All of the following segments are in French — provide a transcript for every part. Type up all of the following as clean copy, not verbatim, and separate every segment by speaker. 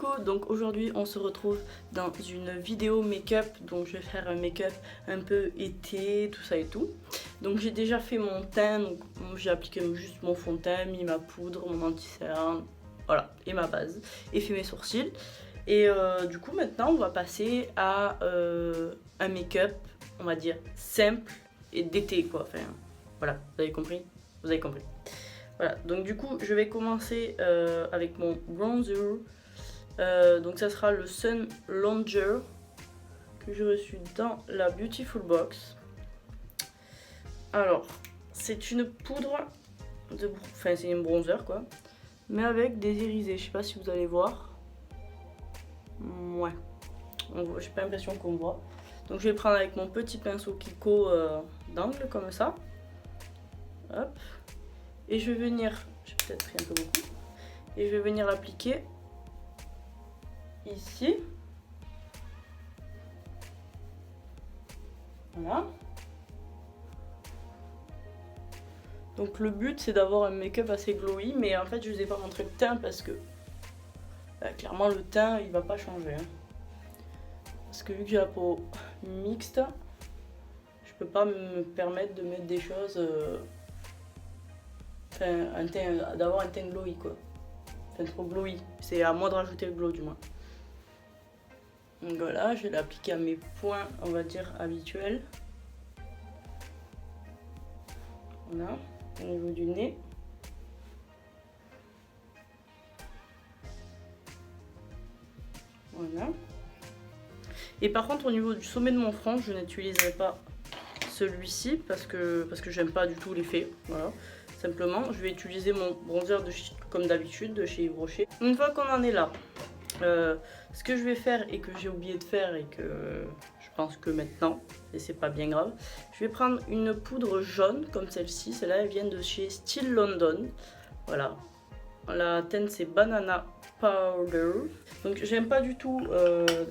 Speaker 1: Coucou, donc aujourd'hui on se retrouve dans une vidéo make-up. Donc je vais faire un make-up un peu été, tout ça et tout. Donc j'ai déjà fait mon teint, donc j'ai appliqué juste mon fond de teint, mis ma poudre, mon anti-cerne, voilà, et ma base, et fait mes sourcils. Et du coup maintenant on va passer à un make-up, on va dire, simple et d'été quoi, enfin voilà, vous avez compris? Vous avez compris. Voilà, donc du coup je vais commencer avec mon bronzer. Donc ça sera le Sun Longer que j'ai reçu dans la Beautiful Box. Alors, c'est une poudre, enfin c'est un bronzer quoi, mais avec des irisés, je sais pas si vous allez voir. Ouais, j'ai pas l'impression qu'on voit. Donc je vais prendre avec mon petit pinceau Kiko d'angle comme ça. Hop. Et je vais venir, j'ai peut-être pris un peu beaucoup, et je vais venir l'appliquer ici. Voilà. Donc le but c'est d'avoir un make-up assez glowy, mais en fait je vous ai pas montré le teint parce que clairement le teint il va pas changer. Hein. Parce que vu que j'ai la peau mixte, je peux pas me permettre de mettre des choses, d'avoir un teint glowy quoi. Enfin trop glowy, c'est à moi de rajouter le glow du moins. Donc voilà, je vais l'appliquer à mes points, on va dire, habituels. Voilà, au niveau du nez. Voilà. Et par contre, au niveau du sommet de mon front, je n'utiliserai pas celui-ci parce que j'aime pas du tout l'effet. Voilà. Simplement, je vais utiliser mon bronzer comme d'habitude de chez Yves Rocher. Une fois qu'on en est là, ce que je vais faire et que j'ai oublié de faire et que je pense que maintenant, et c'est pas bien grave, je vais prendre une poudre jaune comme celle-ci. Celle-là, elle vient de chez Still London. Voilà. La teinte c'est Banana Powder. Donc j'aime pas du tout,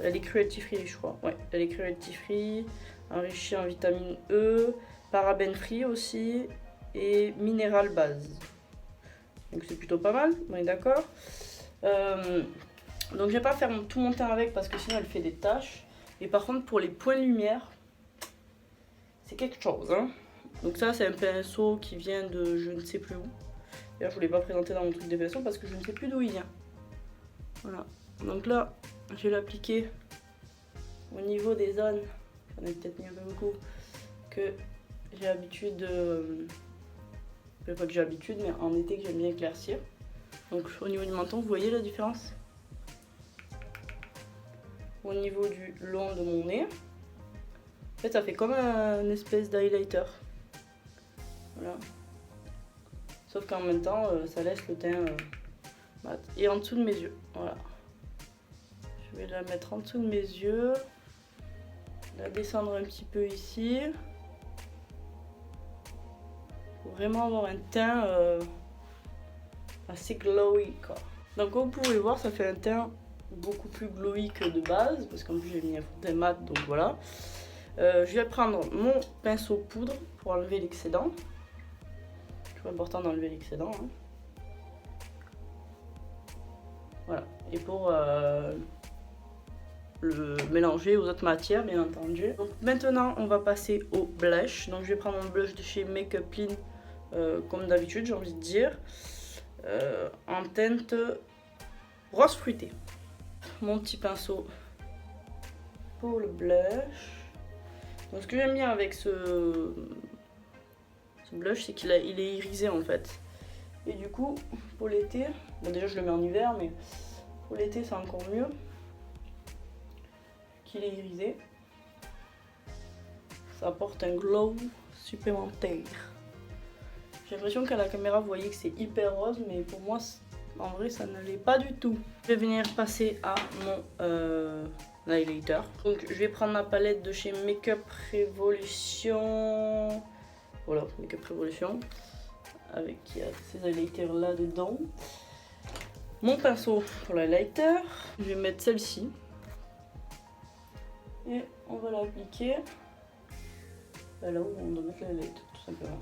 Speaker 1: elle est cruelty free je crois. Ouais, elle est cruelty free, enrichie en vitamine E, paraben free aussi et minéral base. Donc c'est plutôt pas mal, on est d'accord. Donc je vais pas faire tout mon teint avec parce que sinon elle fait des taches. Et par contre pour les points de lumière, c'est quelque chose. Hein. Donc ça c'est un pinceau qui vient de je ne sais plus où. D'ailleurs je ne voulais pas présenter dans mon truc des pinceaux parce que je ne sais plus d'où il vient. Voilà. Donc là je vais l'appliquer au niveau des zones. J'en ai peut-être mis un peu beaucoup. Que j'ai l'habitude de... Pas que j'ai l'habitude mais en été que j'aime bien éclaircir. Donc au niveau du menton, vous voyez la différence? Au niveau du long de mon nez. En fait, ça fait comme une espèce d'highlighter. Voilà. Sauf qu'en même temps, ça laisse le teint mat. Et en dessous de mes yeux. Voilà. Je vais la mettre en dessous de mes yeux. La descendre un petit peu ici. Pour vraiment avoir un teint assez glowy, quoi. Donc, comme vous pouvez voir, ça fait un teint beaucoup plus glowy que de base, parce qu'en plus j'ai mis un fond de teint mat, donc voilà. Je vais prendre mon pinceau poudre pour enlever l'excédent. Toujours important d'enlever l'excédent. Hein. Voilà. Et pour le mélanger aux autres matières, bien entendu. Donc maintenant, on va passer au blush. Donc je vais prendre mon blush de chez Make Up Clean, comme d'habitude, j'ai envie de dire, en teinte rose fruité. Mon petit pinceau pour le blush. Donc ce que j'aime bien avec ce blush, c'est qu'il est irisé en fait. Et du coup, pour l'été, bon déjà je le mets en hiver, mais pour l'été c'est encore mieux qu'il est irisé. Ça apporte un glow supplémentaire. J'ai l'impression qu'à la caméra vous voyez que c'est hyper rose, mais pour moi en vrai ça ne l'est pas du tout. Je vais venir passer à mon highlighter. Donc je vais prendre ma palette de chez Make-up Revolution. Voilà, Make-up Revolution. Avec ces highlighters là dedans. Mon pinceau pour l'highlighter. Je vais mettre celle-ci. Et on va l'appliquer là où on doit mettre l'highlighter, tout simplement.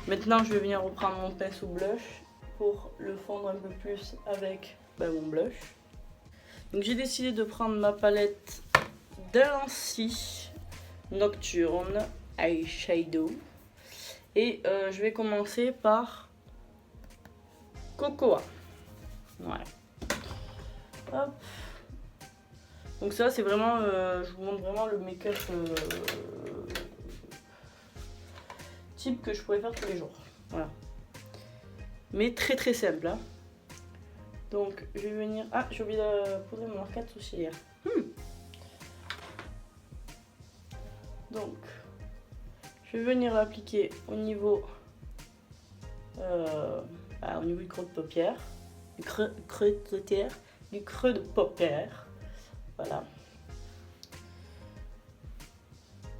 Speaker 1: Maintenant je vais venir reprendre mon pinceau blush pour le fondre un peu plus avec mon blush. Donc j'ai décidé de prendre ma palette Delancey Nocturne Eyeshadow. Et je vais commencer par Cocoa. Ouais. Hop. Donc ça c'est vraiment, je vous montre vraiment le make-up type que je pourrais faire tous les jours. Voilà. Mais très très simple. Hein. Donc je vais venir... Ah, j'ai oublié de poudrer mon arcade sourcilière. Donc je vais venir l'appliquer au niveau du creux de paupière. Du creux de paupière. Voilà.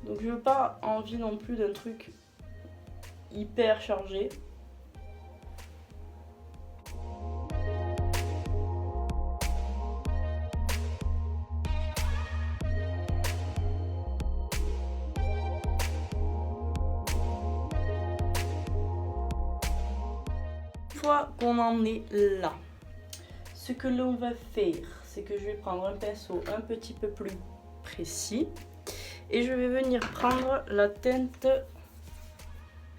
Speaker 1: Donc je n'ai pas envie non plus d'un truc hyper chargé. Une fois qu'on en est là, ce que l'on va faire, c'est que je vais prendre un pinceau un petit peu plus précis et je vais venir prendre la teinte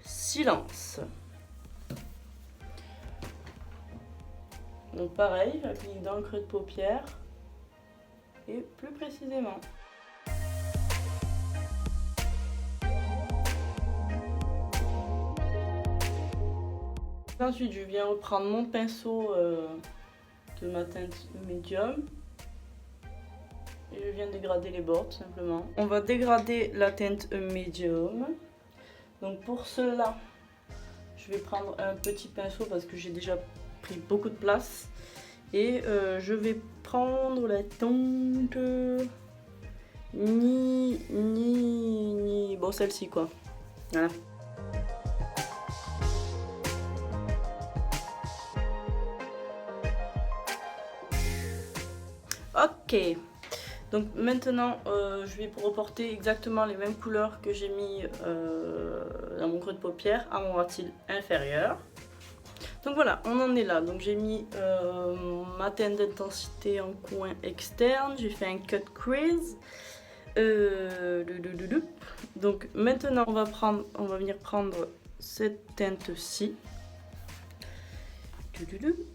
Speaker 1: Silence. Donc pareil, j'applique dans le creux de paupière et plus précisément. Ensuite, je viens reprendre mon pinceau de ma teinte médium et je viens dégrader les bords tout simplement. On va dégrader la teinte médium. Donc pour cela, je vais prendre un petit pinceau parce que j'ai déjà pris beaucoup de place et je vais prendre la teinte bon celle-ci quoi. Voilà. Ok, donc maintenant je vais reporter exactement les mêmes couleurs que j'ai mis dans mon creux de paupière à mon ras de cils inférieur. Donc voilà, on en est là. Donc j'ai mis ma teinte d'intensité en coin externe, j'ai fait un cut crease. Donc maintenant on va venir prendre cette teinte-ci.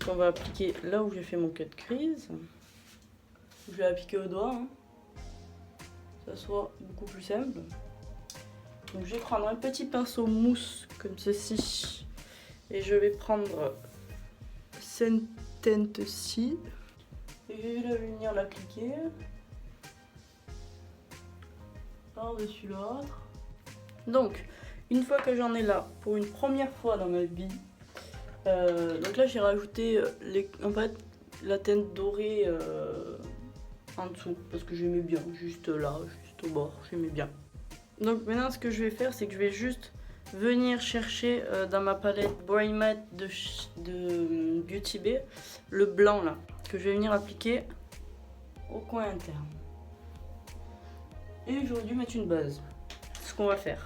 Speaker 1: On va appliquer là où j'ai fait mon cut crease. Je vais appliquer au doigt, hein. Ça soit beaucoup plus simple. Donc je vais prendre un petit pinceau mousse comme ceci et je vais prendre cette teinte-ci et je vais venir l'appliquer par-dessus l'autre. Donc une fois que j'en ai là pour une première fois dans ma vie, donc là j'ai rajouté la teinte dorée en dessous parce que j'aimais bien, juste là, juste au bord, j'aimais bien. Donc maintenant ce que je vais faire, c'est que je vais juste venir chercher dans ma palette Boy Matte de Beauty Bay le blanc là, que je vais venir appliquer au coin interne. Et j'aurais dû mettre une base. C'est ce qu'on va faire.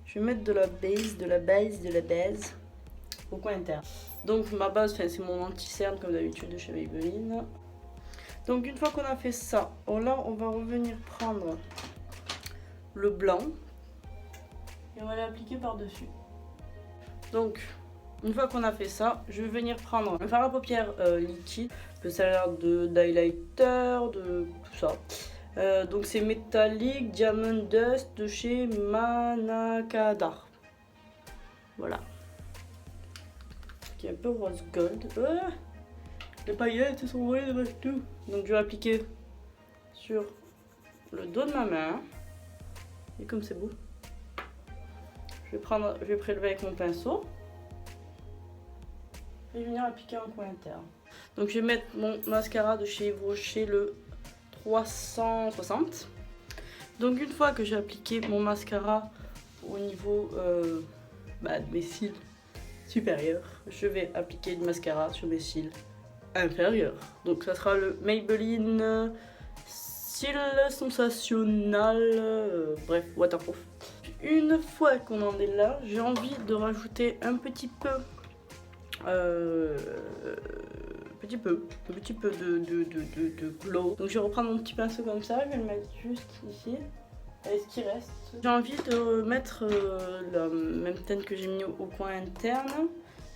Speaker 1: Je vais mettre de la base au coin interne. Donc ma base, c'est mon anti-cerne comme d'habitude de chez Maybelline. Donc une fois qu'on a fait ça, là on va revenir prendre le blanc et on va l'appliquer par-dessus. Donc une fois qu'on a fait ça, je vais venir prendre un fard à paupières liquide, ça a l'air d'highlighter, de tout ça. Donc c'est Metallic Diamond Dust de chez Manakadar. Voilà. Qui est un peu rose gold. Les paillettes sont volées de partout. Donc je vais appliquer sur le dos de ma main. Et comme c'est beau. Je vais prélever avec mon pinceau. Et venir appliquer en coin interne. Donc je vais mettre mon mascara de chez Yves Rocher, le 360. Donc une fois que j'ai appliqué mon mascara au niveau de mes cils supérieurs, je vais appliquer du mascara sur mes cils inférieurs. Donc ça sera le Maybelline Cils Sensationnel, bref, waterproof. Une fois qu'on en est là, j'ai envie de rajouter un petit peu petit peu de glow. Donc je vais reprendre mon petit pinceau comme ça, je vais le mettre juste ici. Et ce qui reste. J'ai envie de mettre la même teinte que j'ai mis au coin interne,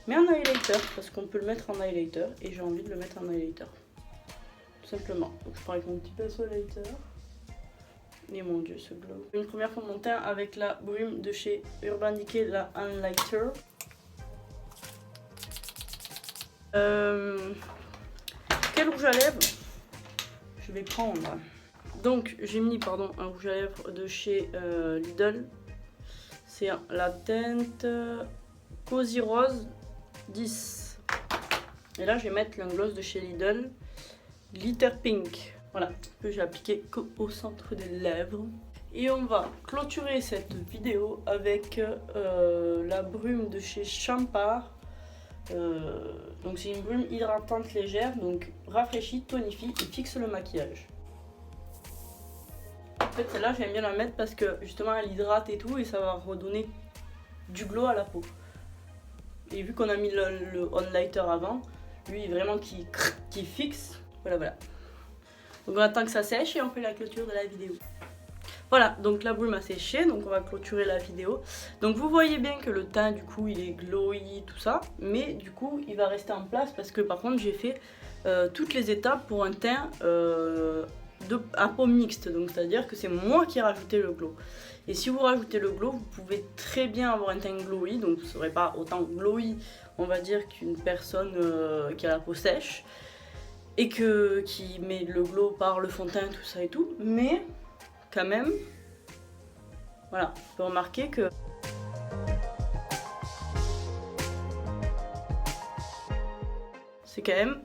Speaker 1: mais en highlighter, parce qu'on peut le mettre en highlighter, et j'ai envie de le mettre en highlighter. Tout simplement. Donc je prends avec mon petit pinceau highlighter. Et mon dieu, ce glow. Une première fois mon teint avec la brume de chez Urban Decay, la Highlighter. Quel rouge à lèvres je vais prendre? Donc j'ai mis un rouge à lèvres de chez Lidl. C'est la teinte Cozy Rose 10. Et là je vais mettre le gloss de chez Lidl, Glitter Pink. Voilà, que j'ai appliqué qu'au centre des lèvres. Et on va clôturer cette vidéo avec la brume de chez Champard. Donc c'est une brume hydratante légère, donc rafraîchit, tonifie et fixe le maquillage. En fait celle-là j'aime bien la mettre parce que justement elle hydrate et tout et ça va redonner du glow à la peau. Et vu qu'on a mis le highlighter avant, lui vraiment qui fixe, voilà. Donc on attend que ça sèche et on fait la clôture de la vidéo. Voilà, donc la brume a séché, donc on va clôturer la vidéo. Donc vous voyez bien que le teint du coup il est glowy, tout ça, mais du coup il va rester en place parce que par contre j'ai fait toutes les étapes pour un teint à peau mixte, donc c'est à dire que c'est moi qui ai rajouté le glow. Et si vous rajoutez le glow, vous pouvez très bien avoir un teint glowy, donc vous ne serez pas autant glowy on va dire qu'une personne qui a la peau sèche et qui met le glow par le fond de teint, tout ça et tout, mais quand même, voilà, on peut remarquer que c'est quand même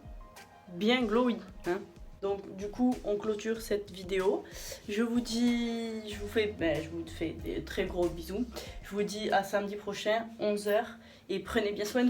Speaker 1: bien glowy, hein. Donc du coup on clôture cette vidéo. Je vous fais des très gros bisous. Je vous dis à samedi prochain 11 h et prenez bien soin de vous.